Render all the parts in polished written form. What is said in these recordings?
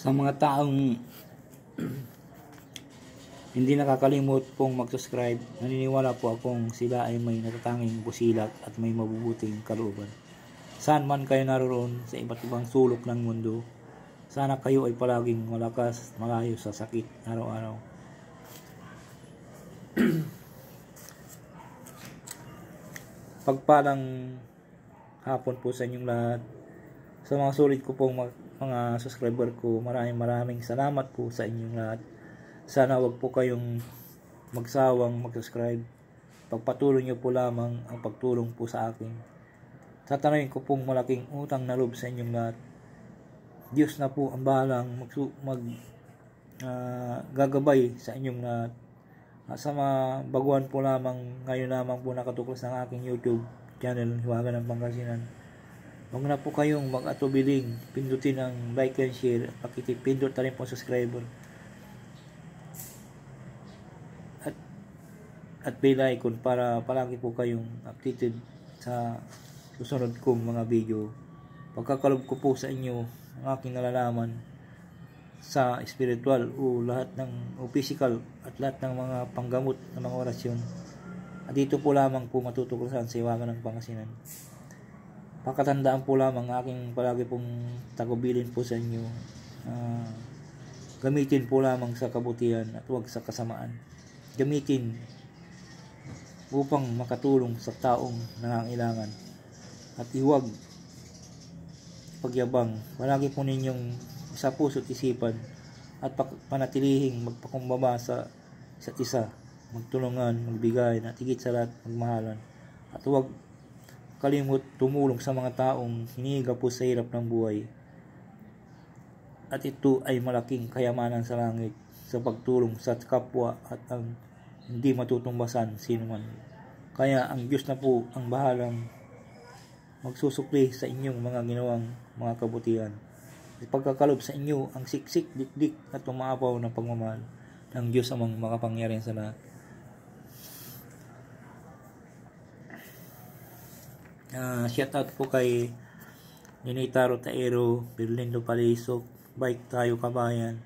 Sa mga taong hindi nakakalimot pong mag-subscribe, naniniwala po akong sila ay may natatanging busilak at may mabubuting kalooban. Saan man kayo naroon sa iba't ibang sulok ng mundo, sana kayo ay palaging malakas, malayo sa sakit araw-araw. Pagpalang hapon po sa inyong lahat. Sa mga sulit ko pong mga subscriber ko, maraming salamat po sa inyong lahat. Sana wag po kayong magsawang mag-subscribe. Pagpatuloy niyo po lamang ang pagtulong po sa akin. Tatanungin ko pong malaking utang na loob sa inyong lahat. Diyos na po ang bahalang gagabay sa inyong lahat. Sa mga baguhan po lamang, ngayon lamang po nakatuklas ng aking YouTube channel, Hiwaga ng Pangasinan. Huwag na po kayong mag-atubiling pindutin ang like and share, pakipindot na rin po subscriber at bell icon para palagi po kayong updated sa susunod kong mga video. Pagkakalob ko po sa inyo ang aking nalalaman sa spiritual o physical at lahat ng mga panggamot ng mga orasyon. At dito po lamang po matutuklasan sa Hiwaga ng Pangasinan. Pakatandaan po lamang aking palagi pong tagubilin po sa inyo. Gamitin po lamang sa kabutihan at huwag sa kasamaan. Gamitin upang makatulong sa taong nangangailangan. At huwag pagyabang. Palagi po ninyong sa puso't isipan at panatilihing magpakumbaba sa isa't isa, magtulungan, magbigay, at higit sa lahat magmahalan. At huwag kalimut tumulong sa mga taong hinihiga po sa hirap ng buhay. At ito ay malaking kayamanan sa langit sa pagtulong sa kapwa at ang hindi matutumbasan sino man. Kaya ang Diyos na po ang bahalang magsusukli sa inyong mga ginawang mga kabutihan. Pagkakalob sa inyo ang siksik, dikdik at umaapaw ng pagmamahal ng Diyos amang makapangyarihan sa lahat. Shout out po kay Ninitaro Taero, Berlindo Palisok, Bike Tayo Kabayan,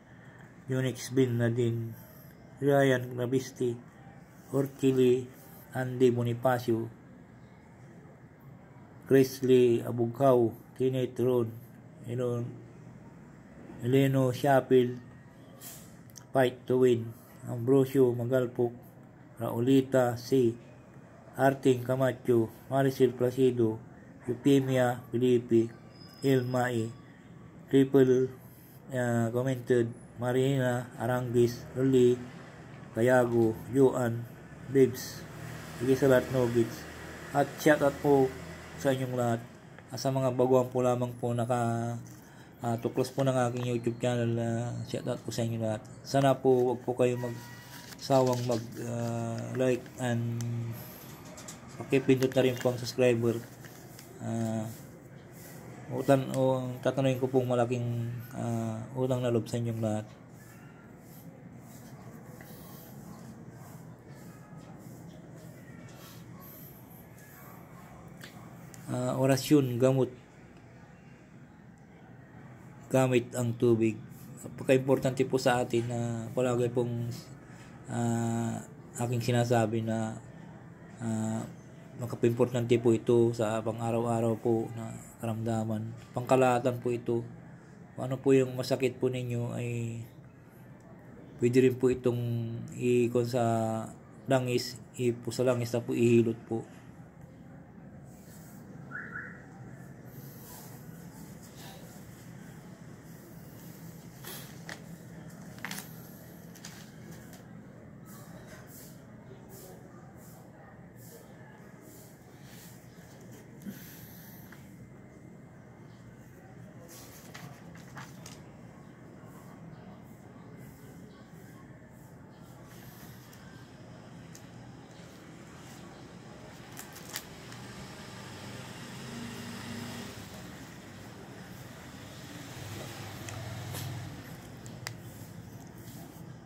Unix Bin Nadine, Ryan Grabisti, Orchili, Andy Bonifacio, Grizzly Abugkaw, Kenneth Ron, Eleno Shapil, Fight to Win, Ambrosio Magalpok, Raulita C, Arting Camacho, Maricel Placido, Eupemia Felipe, Elmai, Triple Commented, Marina Arangis, Luli, Kayago, Joan, Bibs, Igisalat Nogits, at shoutout po sa inyong lahat. Sa mga baguhan po lamang po tuklas po ng aking YouTube channel, shoutout po sa inyong lahat. Sana po wag po kayo magsawang like and pakipindot na rin po ang subscriber. Tatanungin ko pong malaking utang na loob sa inyong lahat. Orasyon, gamot, gamit ang tubig. Pagka-importante po sa atin na palagi pong aking sinasabi na makapimportante po ito sa pang-araw-araw po na karamdaman. Pangkalahatan po ito. Kung ano po yung masakit po ninyo ay pwede rin po itong ikon sa langis, sa langis na po ihilot po.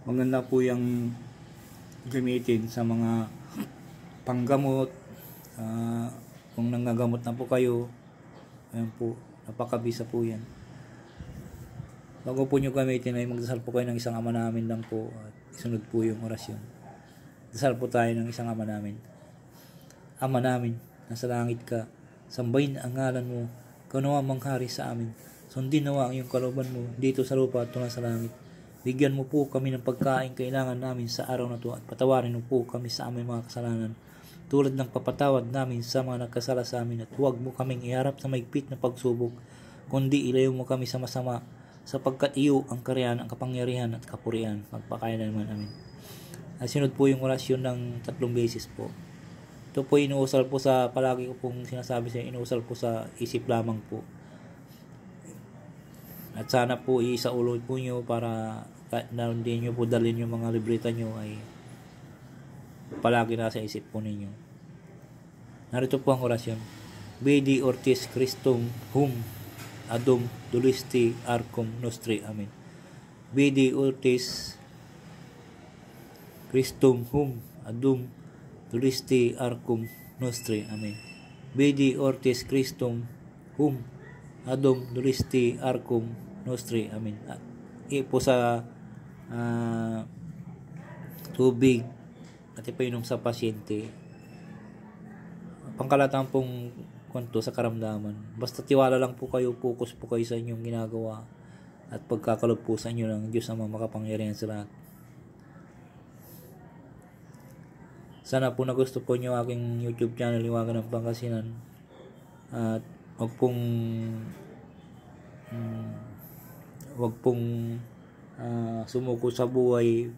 Maganda po yung gamitin sa mga panggamot. Kung nangagamot na po kayo, ayan po, napakabisa po yan. Bago po nyo gamitin ay magdasal po kayo ng isang Ama namin lang po at isunod po yung orasyon. Dasal po tayo ng isang Ama namin. Ama namin, nasa langit ka, sambahin ang ngalan mo, kaunawa manghari sa amin. Sundin nawa ang iyong kalooban mo dito sa lupa at sa langit. Bigyan mo po kami ng pagkain kailangan namin sa araw na ito at patawarin mo po kami sa aming mga kasalanan tulad ng papatawad namin sa mga nagkasala sa amin at huwag mo kaming iharap sa maigpit na pagsubok kundi ilayo mo kami sa masama sapagkat iyo ang kariyan, ang kapangyarihan at kapurihan magpakailanman. Amen. At sunod po yung orasyon ng 3 beses po. Ito po inuusal po sa, palagi ko pong sinasabi sa inuusal po sa isip lamang po. At sana po isaulod po nyo para kahit na hindi nyo po dalhin yung mga libreta nyo ay palagi nasa isip po ninyo. Narito po ang orasyon. Bedi Ortiz Christum Hum Adum Dulisti Arcum Nostri. Amen. Bedi Ortiz Christum Hum Adum Dulisti Arcum Nostri. Amen. Bedi Ortiz Christum Hum Adum Dulisti Arcum Nostri. Amen. Po sa tubig at ipainom sa pasyente. Pangkalatang pong kwento sa karamdaman. Basta tiwala lang po kayo, focus po kayo sa inyong ginagawa at pagkakalob po sa inyo ng Diyos ang makapangyarihan sa lahat. Sana po nagusto po nyo aking YouTube channel, Liwagan ng Pangasinan. At wag pong sumuko sa buhay.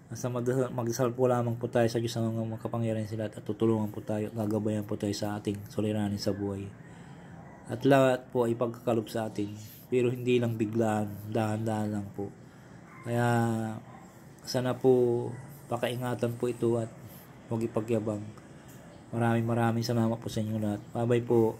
Basta magdasal po lamang po tayo sa Diyos ang mga makapangyarihan sa lahat at tutulungan po tayo, gagabayan po tayo sa ating suliranin sa buhay. At lahat po ay pagkakalob sa atin, pero hindi lang biglaan, dahan-dahan lang po. Kaya sana po pakaingatan po ito at huwag ipagyabang. Maraming salamat po sa inyo lahat. Bye-bye po.